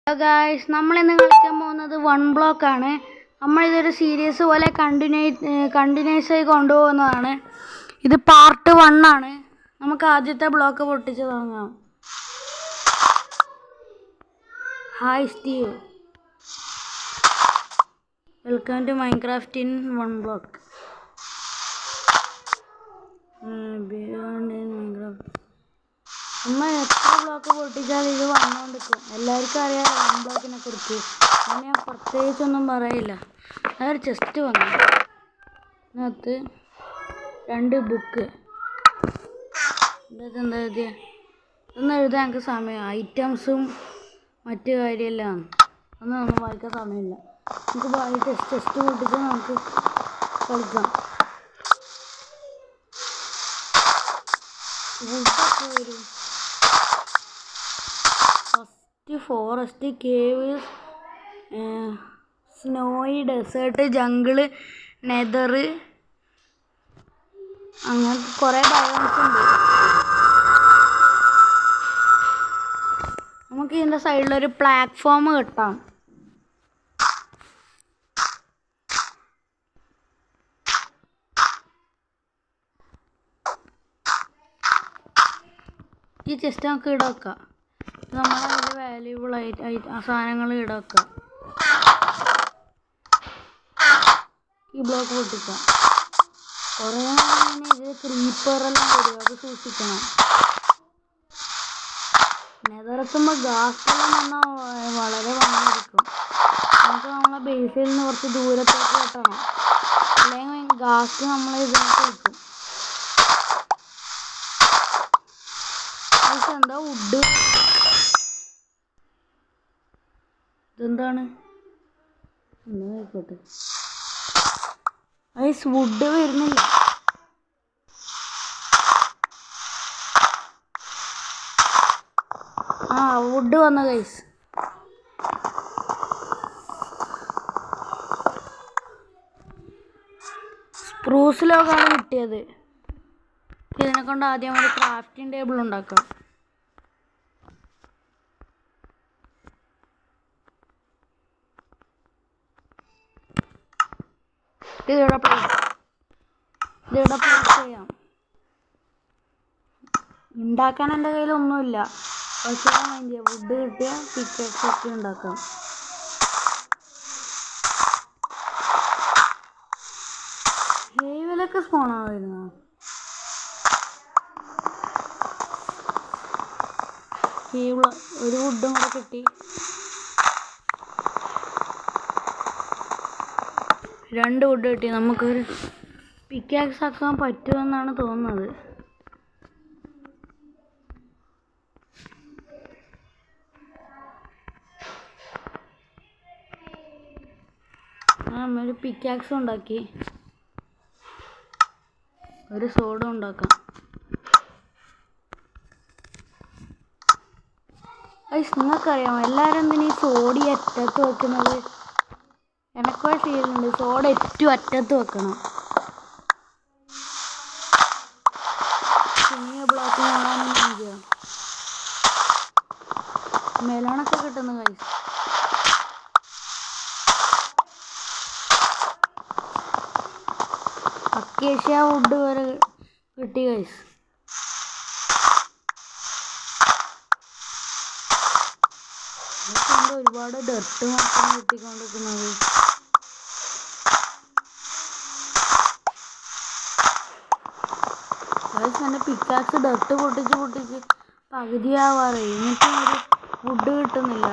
Hello guys, നമ്മളിന്ന് കളിക്കാൻ പോകുന്നത് വൺ ബ്ലോക്ക് ആണ്. നമ്മളിതൊരു സീരീസ് പോലെ കണ്ടിന്യൂസ് ആയി കൊണ്ടുപോകുന്നതാണ്. ഇത് പാർട്ട് 1 ആണ്. നമുക്ക് ആദ്യത്തെ ബ്ലോക്ക് പൊട്ടിച്ച് തുടങ്ങാം. Hi Steve, welcome to Minecraft in one block. നമ്മൾ എത്ര ബ്ലോക്ക് പൊട്ടിച്ചാലും ഇത് വന്നുകൊണ്ടിരിക്കും. എല്ലാവർക്കും അറിയാം വൺ ബ്ലോക്കിനെ കുറിച്ച്. അങ്ങനെ ഞാൻ പ്രത്യേകിച്ചൊന്നും പറയില്ല. അതൊരു ചെസ്റ്റ് വന്നു. അതിനകത്ത് 2 ബുക്ക്. എന്താ എഴുതിയ ഇതൊന്നും എഴുതാൻ എനിക്ക് സമയം, ഐറ്റംസും മറ്റു കാര്യമെല്ലാം ഒന്നും വായിക്കാൻ സമയമില്ല. നമുക്ക് ചെസ്റ്റ് പൊട്ടിച്ച് നമുക്ക് കളിക്കാം. വുഡൊക്കെ വരും. First forest, cave, snowy, desert, jungle, nether, അങ്ങനത്തെ കുറേ ബയോംസ് ഉണ്ട്. നമുക്ക് ഇതിൻ്റെ സൈഡിലൊരു പ്ലാറ്റ്ഫോം കിട്ടാം. ഈ ചെസ്റ്റ് നമുക്ക് ഇവിടെ വെക്കാം. നമ്മളെ വലിയ വാല്യൂബിൾ സാധനങ്ങൾ ഇവിടെ വെക്കാം. ഈ ബ്ലോക്ക് പൊട്ടിക്കാം. കുറേ ഇത് ക്രീപ്പറെല്ലാം വരും, അത് സൂക്ഷിക്കണം. നെതറെത്തുമ്പോൾ ഗാസെല്ലാം വന്നാൽ വളരെ ഭംഗിയായിരിക്കും. നമുക്ക് നമ്മളെ ബേസിൽ നിന്ന് കുറച്ച് ദൂരത്തേക്ക് കെട്ടണം, അല്ലെങ്കിൽ ഗാസ് നമ്മളെ ഇതിനകത്ത് വെക്കും. എന്താ വുഡ്? ഇതെന്താണ്? ആയിക്കോട്ടെ. ഐസ് വുഡ് വരുന്നില്ല. വുഡ് വന്ന ഗൈസ്. സ്പ്രൂസ് ലോഗാണ് കിട്ടിയത്. ഇതിനെ കൊണ്ട് ആദ്യം ഒരു ക്രാഫ്റ്റിംഗ് ടേബിൾ ഉണ്ടാക്കാം. ഇതിവിടെ പ്ലേസ് ചെയ്യാം. ഉണ്ടാക്കാൻ എൻ്റെ കയ്യിലൊന്നുമില്ല, പക്ഷേ വുഡ് കിട്ടിയ പിക്കക്സ് ഒക്കെ ഉണ്ടാക്കാം. ഹേവിലൊക്കെ സ്പോണായിരുന്നു. ഒരു വുഡും കൂടെ കിട്ടി. 2 വുഡ് കിട്ടി. നമുക്കൊരു പിക്കാക്സ് ആക്കാൻ പറ്റുമെന്നാണ് തോന്നുന്നത്. നമ്മളൊരു പിക്കാക്സ് ഉണ്ടാക്കി, ഒരു സോഡും ഉണ്ടാക്കാം. നിങ്ങൾക്കറിയാമോ എല്ലാവരും എന്തിനാ ഈ സോഡി അറ്റത്ത് വെക്കുന്നത്? എനക്കൊരു ഫീലുണ്ട് സോഡ ഏറ്റവും അറ്റത്ത് വെക്കണം. പിന്നെ ബ്ലോക്ക് കാണാനും മെലോണൊക്കെ കിട്ടുന്നു ഗൈസ്. അക്കേഷ്യ വുഡ് വരെ കിട്ടി ഗൈസ്. ഒരുപാട് ഡർട്ട് മാത്രം കിട്ടിക്കൊണ്ടിരിക്കുന്നത്. എൻ്റെ പിക്കാക്സ് ഡർട്ട് പൊട്ടിച്ച് പകുതിയാവാറേ, എന്നിട്ടും ഒരു വുഡ് കിട്ടുന്നില്ല.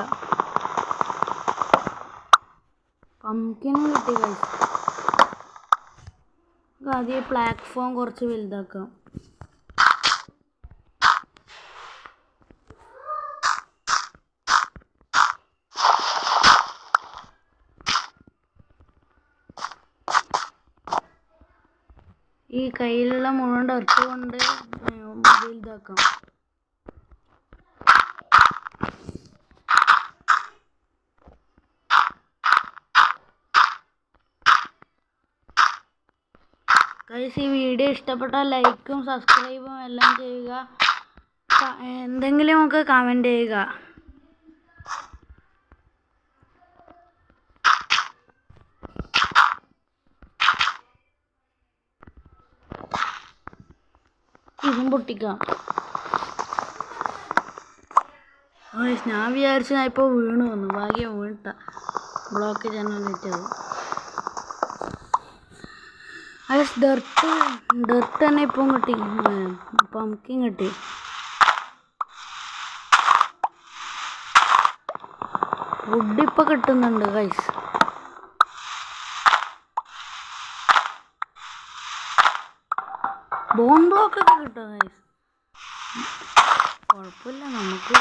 പംകിനും കിട്ടി ഗൈസ്. ആദ്യം പ്ലാറ്റ്ഫോം കുറച്ച് വലുതാക്കാം. ഈ കയ്യിലുള്ള മുഴുവൻ ഡർട്ട് കൊണ്ട് വലുതാക്കാം. ഗൈസ്, ഈ വീഡിയോ ഇഷ്ടപ്പെട്ടാൽ ലൈക്കും സബ്സ്ക്രൈബും എല്ലാം ചെയ്യുക. എന്തെങ്കിലുമൊക്കെ കമൻറ്റ് ചെയ്യുക. ഇനിയും പൊട്ടിക്കാം. ഞാൻ വിചാരിച്ചു ഞാൻ ഇപ്പോൾ വീണ് വന്നു. ഭാഗ്യം വീണിട്ട ബ്ലോക്ക് ജനറേറ്റത്. ഡെർട്ട് തന്നെ ഇപ്പം കിട്ടി. പംകിൻ കിട്ടി. വുഡ് ഇപ്പം കിട്ടുന്നുണ്ട് ഗൈസ്. ബോൺ ബ്ലോക്ക് ഒക്കെ കിട്ടും ഗൈസ്. കുഴപ്പമില്ല, നമുക്ക്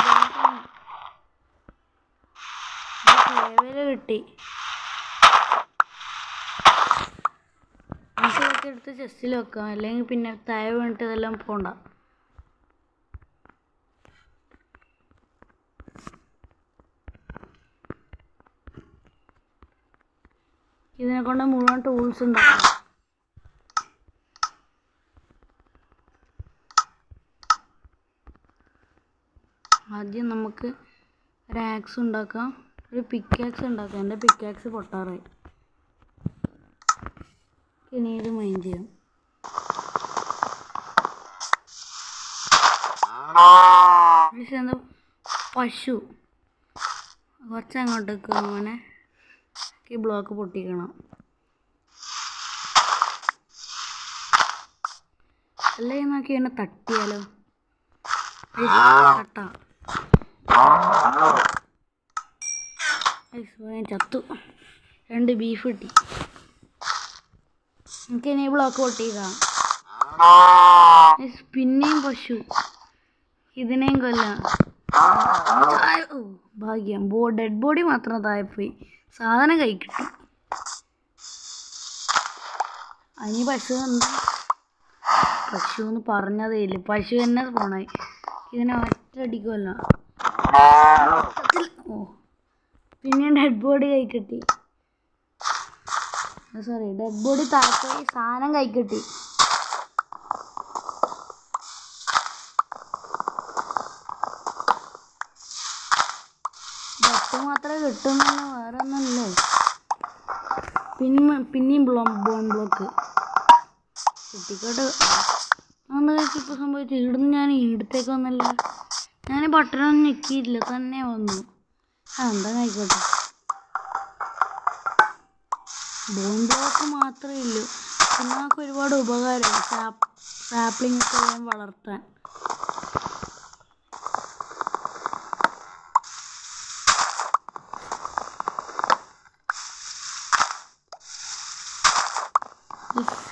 കിട്ടി. ഇതൊക്കെ എടുത്ത് ചെസ്റ്റിൽ വെക്കാം, അല്ലെങ്കിൽ പിന്നെ താഴെ വീണിട്ട് ഇതെല്ലാം പോണ്ട. ഇതിനെ കൊണ്ട് മുഴുവൻ ടൂൾസ് ഉണ്ടാക്കാം. ആദ്യം നമുക്ക് ഒരു ആക്സ് ഉണ്ടാക്കാം, ഒരു പിക്കാക്സ് ഉണ്ടാക്കാം. എൻ്റെ പിക്കാക്സ് പൊട്ടാറായി. ഇനി ഇത് മൈൻഡ് ചെയ്യാം. എന്താ പശു കുറച്ച് അങ്ങോട്ടേക്ക് അങ്ങനെ ഈ ബ്ലോക്ക് പൊട്ടിക്കണം. അല്ലെങ്കിൽ നോക്കി എന്നെ തട്ടിയാലോ? തട്ടാം. ചത്തു. 2 ബീഫ് കിട്ടി. എനിക്ക് ഇനി ബ്ലോക്ക് പൊട്ടിക്കാം. പിന്നെയും പശു. ഇതിനെയും കൊല്ലാം. ഭാഗ്യം ഡെഡ് ബോഡി മാത്രം താഴെ പോയി. സാധനം കൈ കിട്ടി. അതിന് പശു എന്ന് പറഞ്ഞതേ ഇല്ല. പശു തന്നെ പോണായി. ഇതിനെ ഒറ്റയടിക്കുമല്ല. പിന്നെ ഡെഡ് ബോഡി കൈ കിട്ടി. സോറി, ഡെഡ് ബോഡി താഴെ സാധനം കൈ കിട്ടി. ഡെഡ് മാത്രമേ കിട്ടുന്നില്ല, വേറെ ഒന്നുമില്ലേ. പിന്നെയും ബോൺ ബ്ലോക്ക് കിട്ടിക്കോട്ടെ. അതെന്താ കഴിച്ച് ഇപ്പോൾ സംഭവിച്ചു? ഇവിടുന്ന് ഞാൻ ഇടത്തേക്ക് വന്നല്ല. ഞാൻ ബട്ടണൊന്നും ഞെക്കിയില്ല, തന്നെ വന്നു. അതെന്താ ആയിക്കോട്ടെ. ബോൺ ബ്ലോക്ക് മാത്രമേ ഉള്ളൂ. പിന്നെ നമുക്ക് ഒരുപാട് ഉപകാരമായി സാപ്ലിംഗ് ഒക്കെ വളർത്താൻ.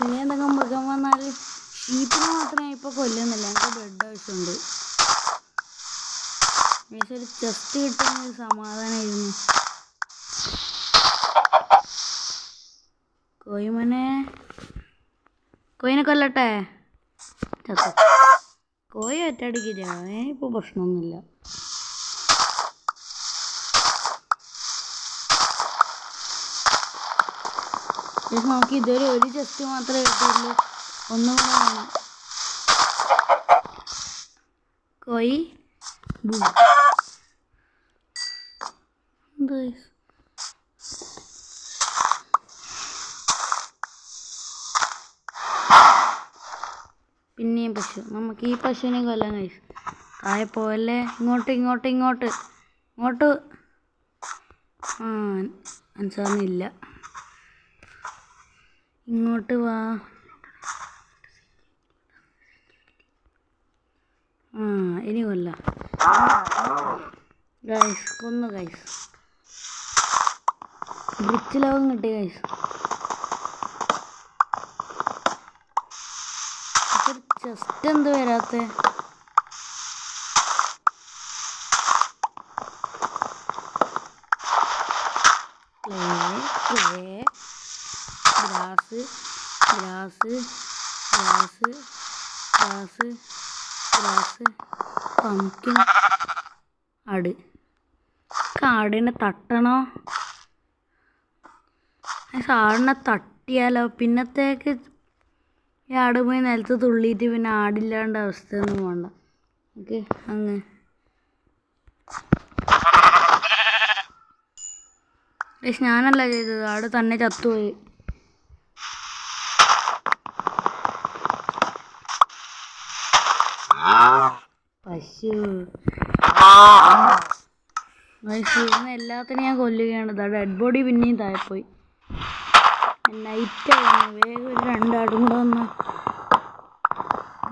ഇങ്ങനെ എന്തൊക്കെ മൃഗം വന്നാൽ ഷീപ്പിനെ മാത്രമേ ഇപ്പോൾ കൊല്ലുന്നില്ല. എനിക്ക് ബ്ലഡ് ആവശ്യമുണ്ട്. പക്ഷേ ഒരു ചെസ്റ്റ് കിട്ടുന്ന സമാധാനമായിരുന്നു. കോയിനെ കൊല്ലട്ടെ. കോഴി ഒറ്റയടിക്കില്ല, ഇപ്പോൾ പ്രശ്നമൊന്നുമില്ല. നോക്കി ഇതുവരെ ഒരു ചെസ്റ്റ് മാത്രമേ കിട്ടുള്ളൂ. ഒന്നും കൂടെ വേണം. കോഴി പിന്നെയും പശു. നമുക്ക് ഈ പശുവിനെ കൊല്ലാൻ കഴിയും. താഴെ പോവല്ലേ. ഇങ്ങോട്ട് മനസ്സിലാകുന്നില്ല. ഇങ്ങോട്ട് വാ. ഇനി കൊല്ലാം ഗൈസ്. കൊന്നു ഗൈസ്. ബ്രിച്ച് ലോകം കിട്ടി ഗൈസ്. ചെസ്റ്റ് എന്ത് വരാത്ത? ഗ്രാസ് പംകിൻ ആടിനെ തട്ടണോ? ആടിനെ തട്ടിയാലോ? പിന്നത്തേക്ക് ഈ ആട് പോയി നിലത്ത് തുള്ളിയിട്ട് പിന്നെ ആടില്ലാണ്ട് അവസ്ഥയൊന്നും വേണ്ട. ഓക്കെ, അങ്ങ് പക്ഷെ ഞാനല്ല ചെയ്തത്, ആട് തന്നെ ചത്തുപോയി. എല്ലാത്തിനും ഞാൻ കൊല്ലുകയാണ്. ഡെഡ് ബോഡി പിന്നെയും താഴെപ്പോയി. നൈറ്റ് ആവുന്നു. വേഗം ഒരു രണ്ടാടും കൂടെ വന്ന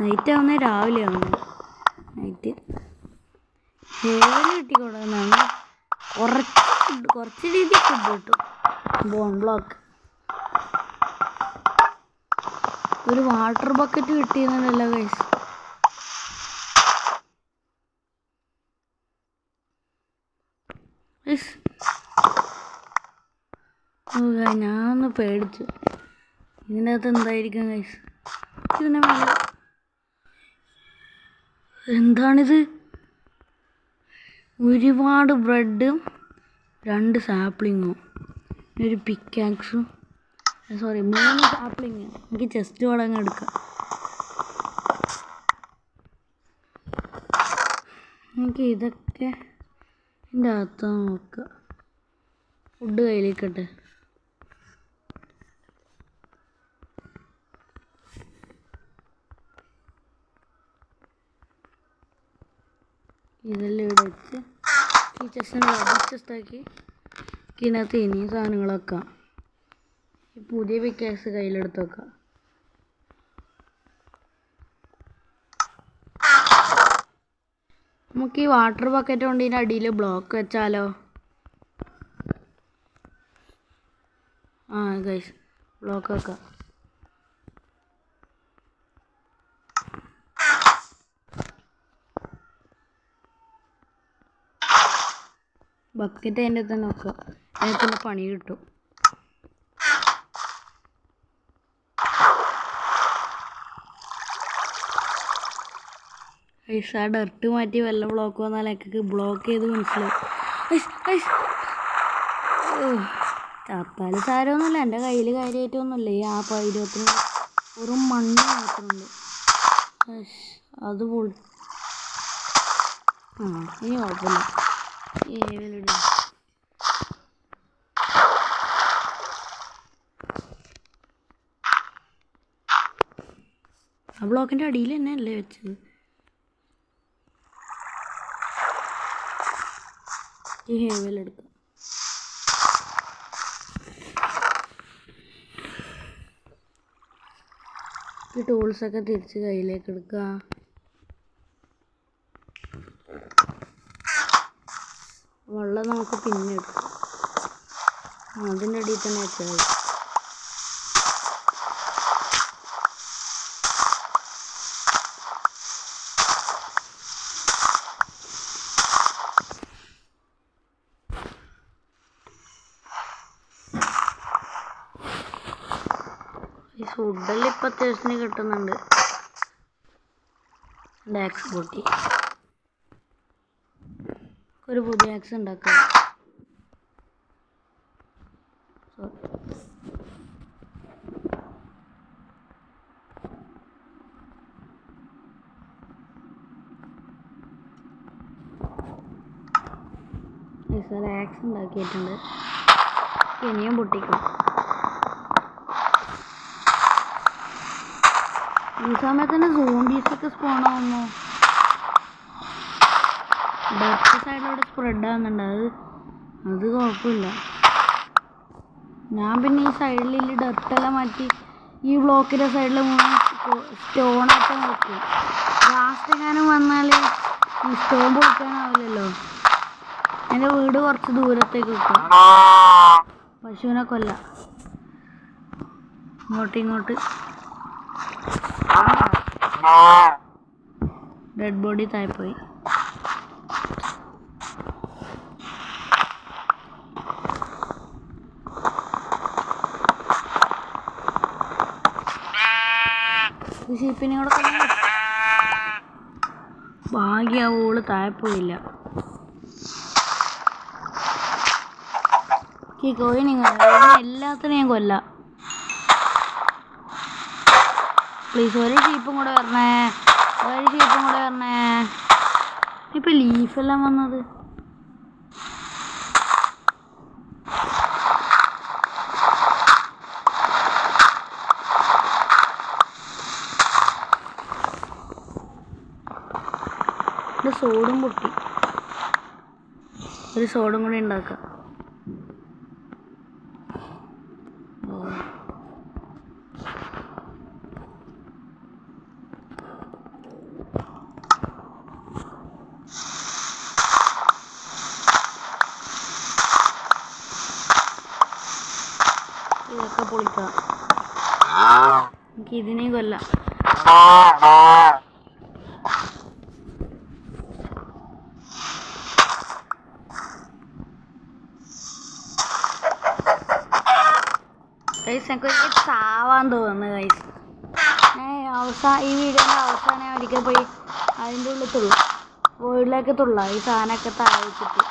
നൈറ്റ് ആവുന്നേ രാവിലെ ആവുന്നു. നൈറ്റ് ഹേവന് കിട്ടിക്കൊടുക്കുന്നതാണ്. കുറച്ച് രീതി ഫുഡ് കിട്ടും. ബോൺ ബ്ലോക്ക് ഒരു വാട്ടർ ബക്കറ്റ് കിട്ടിയെന്നല്ല ഗൈസ്. ഞാനൊന്ന് പേടിച്ചു. ഇതിനകത്ത് എന്തായിരിക്കും ഗൈസ്? ഇതിനെ മേലെ എന്താണിത്? ഒരുപാട് ബ്രെഡും 2 സാപ്ലിങ്ങും ഒരു പിക്കാക്സും, സോറി 3 സാപ്ലിങ്. എനിക്ക് ചെസ്റ്റ് വളങ്ങ് എടുക്കാം. എനിക്ക് ഇതൊക്കെ എൻ്റെ അകത്ത് നോക്കുക. ഫുഡ് കയ്യിലേക്കട്ടെ. ഇതെല്ലാം ഇവിടെ വെച്ച് ഈ ചെസ്റ്റിനെ ചെസ്റ്റാക്കി ഇതിനകത്ത് ഇനിയും സാധനങ്ങളൊക്കെ ഈ പുതിയ പിക്കാക്സ് കയ്യിലെടുത്ത് വെക്കാം. നമുക്ക് ഈ വാട്ടർ ബക്കറ്റ് കൊണ്ട് ഇതിൻ്റെ അടിയിൽ ബ്ലോക്ക് വെച്ചാലോ? ഗൈസ് ബ്ലോക്ക് വെക്കാം. ബക്കറ്റ് അതിൻ്റെ തന്നെ വെക്കുക. അതിന് പണി കിട്ടും. ആ ഡർട്ട് മാറ്റി വല്ല ബ്ലോക്ക് വന്നാൽ എനിക്ക് ബ്ലോക്ക് ചെയ്ത് മനസ്സിലാവും. ചത്താല് സാരമൊന്നുമില്ല. എൻ്റെ കയ്യിൽ കാര്യമായിട്ടൊന്നുമില്ല. ഈ 20 ഒരു മണ്ണ് മാത്രമുണ്ട്. അത് പൊളി. ഇനി കുഴപ്പമില്ല. ആ ബ്ലോക്കിൻ്റെ അടിയിൽ തന്നെ അല്ലേ വെച്ചത്? ഈ ഹേവലെടുക്കാം. ഈ ടൂൾസൊക്കെ തിരിച്ച് കയ്യിലേക്ക് എടുക്കുക. വെള്ളം നമുക്ക് പിന്നെ എടുക്കാം. അതിൻ്റെ അടിയിൽ തന്നെ വെച്ചാൽ മതി. ഈ ഫുഡെല്ലാം ഇപ്പം അത്യാവശ്യത്തിന് കിട്ടുന്നുണ്ട്. ആക്സ് പൊട്ടി. ഒരു പുതിയ ആക്സ് ഉണ്ടാക്കാം. ആക്സ് ഉണ്ടാക്കിയിട്ടുണ്ട്. ഇനിയും പൊട്ടിക്കും. ഈ സമയത്ത് തന്നെ സോംബീസൊക്കെ സ്പോണാവുന്നു. ഡർട്ട് സൈഡിലൂടെ സ്പ്രെഡ് ആവുന്നുണ്ട്. അത് കുഴപ്പമില്ല. ഞാൻ പിന്നെ ഈ സൈഡിൽ ഡർട്ടെല്ലാം മാറ്റി ഈ ബ്ലോക്കിൻ്റെ സൈഡിൽ 3 സ്റ്റോണൊക്കെ വെക്കും. ലാസ്റ്റ് എങ്ങാനും വന്നാൽ ഈ സ്റ്റോൺ പൊളിക്കാനാവില്ലല്ലോ. എൻ്റെ വീട് കുറച്ച് ദൂരത്തേക്ക് വെക്കും. പശുവിനെ കൊല്ല. ഇങ്ങോട്ട് ഡെഡ് ബോഡി താഴെപ്പോയി. ഷീപ്പിനെ കൂടെ ഭാഗ്യാവോള് താഴെപ്പോയില്ല. ഈ കോയിനിങ്ങൾ എല്ലാത്തിനും ഞാൻ കൊല്ലാം. പ്ലീസ് ഒരു ഷീപ്പും കൂടെ വരണേ. ഇപ്പം ലീഫെല്ലാം വന്നത്. സോഡും പൊട്ടി. ഒരു സോഡും കൂടി ഉണ്ടാക്കാം. ഇതൊക്കെ പൊളിക്കാം. എനിക്ക് ഇതിനെയും കൊല്ലാം. ഗൈസ് എനിക്ക് ചാവാൻ തോന്നുന്നു ഗൈസ്. ഈ വീഡിയോൻ്റെ അവസാനം ഒരിക്കൽ പോയി അതിൻ്റെ ഉള്ളിൽ തുള്ളാം, വീട്ടിലേക്ക് തുള്ളാം ഈ സാധനമൊക്കെ താഴെ വെച്ചിട്ട്.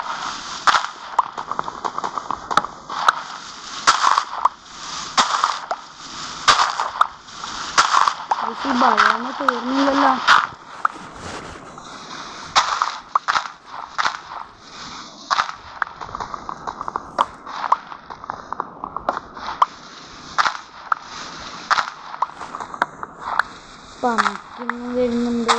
ഈ ഭയം തീർന്നില്ലല്ലോ. പണിക്കുന്നു വരുന്നുണ്ട്.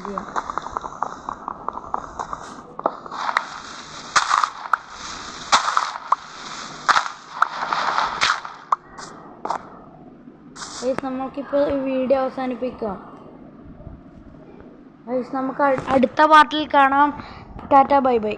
ചെയ്യാം. നമുക്കിപ്പോൾ വീഡിയോ അവസാനിപ്പിക്കാം. നമുക്ക് അടുത്ത പാർട്ടിൽ കാണാം. Tata bye bye.